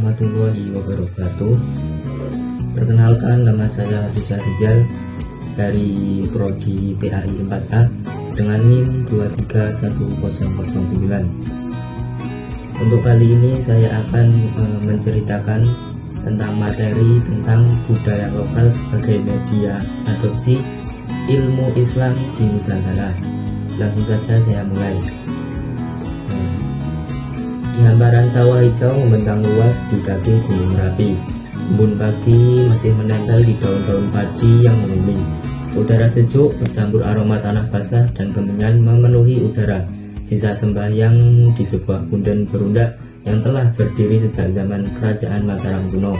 warahmatullahi wabarakatuh. Perkenalkan, nama saya Bisa Rijal dari Prodi PAI 4A dengan NIM 2310009. Untuk kali ini saya akan menceritakan tentang materi tentang budaya lokal sebagai media adopsi ilmu Islam di Nusantara. Langsung saja saya mulai. Di hamparan sawah hijau membentang luas di kaki Gunung Merapi, embun pagi masih menempel di daun-daun padi yang menguning. Udara sejuk bercampur aroma tanah basah dan kemenyan memenuhi udara. Sisa sembahyang di sebuah punden berundak yang telah berdiri sejak zaman kerajaan Mataram kuno.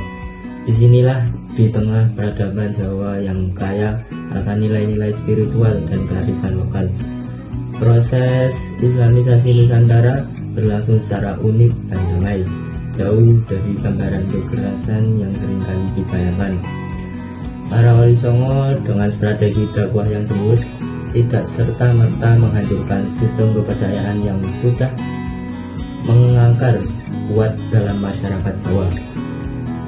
Disinilah, di tengah peradaban Jawa yang kaya akan nilai-nilai spiritual dan kearifan lokal, proses Islamisasi Nusantara berlangsung secara unik dan damai, jauh dari gambaran kekerasan yang seringkali dibayangkan. Para wali songo dengan strategi dakwah yang jenius tidak serta-merta menghancurkan sistem kepercayaan yang sudah mengakar kuat dalam masyarakat Jawa.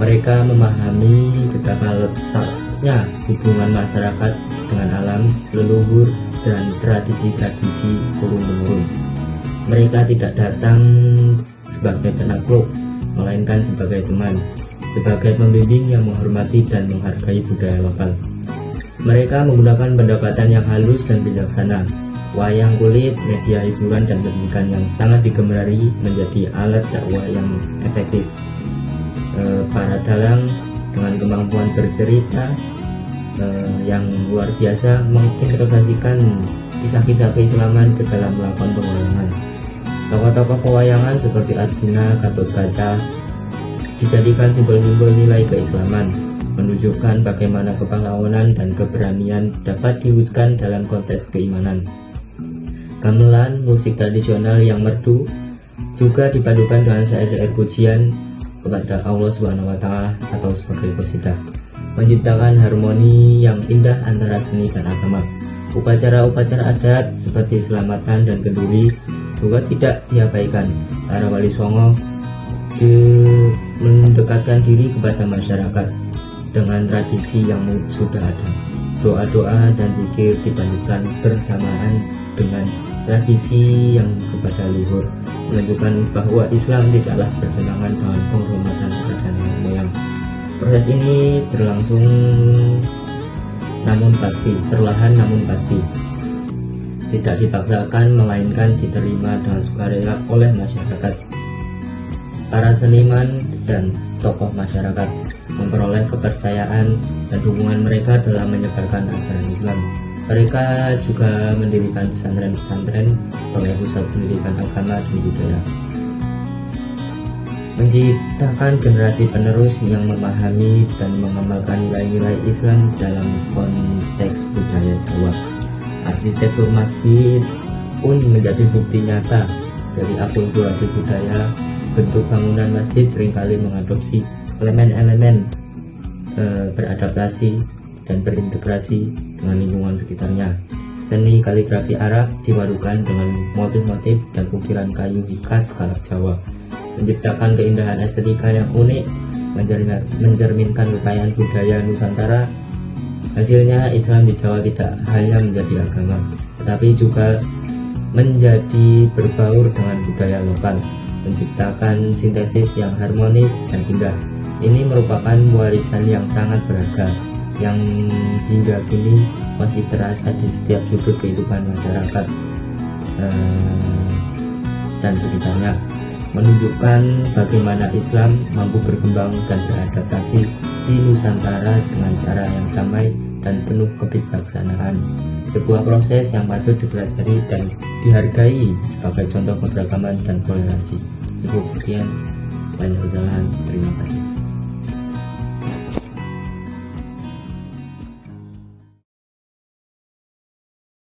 Mereka memahami betapa letaknya hubungan masyarakat dengan alam, leluhur, dan tradisi-tradisi turun-temurun. Mereka tidak datang sebagai penakluk, melainkan sebagai teman, sebagai pembimbing yang menghormati dan menghargai budaya lokal. Mereka menggunakan pendekatan yang halus dan bijaksana. Wayang kulit, media hiburan, dan pendidikan yang sangat digemari menjadi alat dakwah yang efektif. Para dalang dengan kemampuan bercerita yang luar biasa mengintegrasikan kisah-kisah keislaman ke dalam lakon pewayangan. Tokoh-tokoh pewayangan seperti Arjuna, Gatotkaca dijadikan simbol-simbol nilai keislaman, menunjukkan bagaimana kepahlawanan dan keberanian dapat diwujudkan dalam konteks keimanan. Gamelan, musik tradisional yang merdu, juga dipadukan dengan syair-syair pujian kepada Allah SWT atau sebagai qasidah, menciptakan harmoni yang indah antara seni dan agama. Upacara-upacara adat seperti selamatan dan kenduri juga tidak diabaikan. Para wali songo mendekatkan diri kepada masyarakat dengan tradisi yang sudah ada. Doa-doa dan zikir dilanjutkan bersamaan dengan tradisi yang kepada luhur, menunjukkan bahwa Islam tidaklah bertentangan dengan penghormatan kepada nenek moyang. Proses ini berlangsung namun pasti, perlahan namun pasti, tidak dipaksakan melainkan diterima dengan sukarela oleh masyarakat. Para seniman dan tokoh masyarakat memperoleh kepercayaan dan dukungan mereka dalam menyebarkan ajaran Islam. Mereka juga mendirikan pesantren-pesantren sebagai pusat pendidikan agama dan budaya, menciptakan generasi penerus yang memahami dan mengamalkan nilai-nilai Islam dalam konteks budaya Jawa. Arsitektur masjid pun menjadi bukti nyata dari akulturasi budaya. Bentuk bangunan masjid seringkali mengadopsi elemen-elemen beradaptasi dan berintegrasi dengan lingkungan sekitarnya. Seni kaligrafi Arab dipadukan dengan motif-motif dan ukiran kayu khas Kala Jawa, menciptakan keindahan estetika yang unik, mencerminkan kekayaan budaya Nusantara. Hasilnya, Islam di Jawa tidak hanya menjadi agama, tetapi juga menjadi berbaur dengan budaya lokal, menciptakan sintetis yang harmonis dan indah. Ini merupakan warisan yang sangat berharga, yang hingga kini masih terasa di setiap sudut kehidupan masyarakat dan sekitarnya, menunjukkan bagaimana Islam mampu berkembang dan beradaptasi di Nusantara dengan cara yang damai dan penuh kebijaksanaan. Sebuah proses yang patut dipelajari dan dihargai sebagai contoh keberagaman dan toleransi. Cukup sekian, banyak kesalahan. Terima kasih.